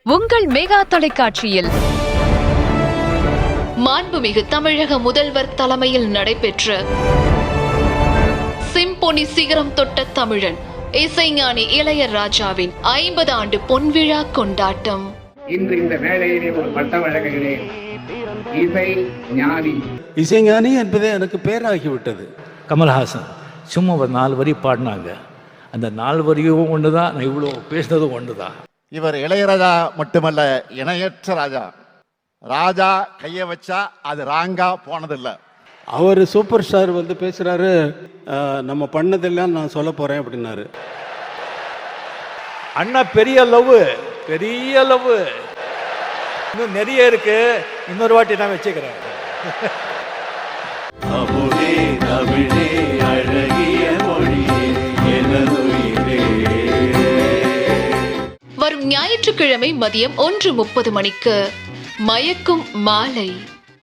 உங்கள் மெகா தொலைக்காட்சியில் மாண்புமிகு தமிழக முதல்வர் தலைமையில் நடைபெற்ற சிம்பொனி சிகரம் தொட்ட தமிழன் இசைஞானி இளையராஜாவின் 50 ஆண்டு பொன்விழா கொண்டாட்டம். இன்று இந்த வேளையிலே ஒரு பட்ட வழங்குகிறேன். இசைஞானி என்பதே எனக்கு பேராகிவிட்டது. கமல்ஹாசன் சும்மா ஒரு 4 வரி பாடினாங்க. அந்த 4 வரியும் ஒன்று தான், நான் இவ்வளோ பேசினதும் ஒன்று தான். இவர் இளையராஜா மட்டுமல்ல, இணையற்ற ராஜா. ராஜா கையை வச்சா அது ராங்கா போனதில்லை. அவர் சூப்பர் ஸ்டார் வந்து பேசுகிறாரு, நம்ம பண்ணதெல்லாம் நான் சொல்ல போகிறேன் அப்படின்னாரு. அண்ணா பெரிய லவ், பெரிய லவ் இன்னும் நிறைய இருக்கு. இன்னொரு வாட்டி நான் வச்சுக்கிறேன். வரும் ஞாயிற்றுக்கிழமை மதியம் 1:30 மணிக்கு மயக்கும் மாலை.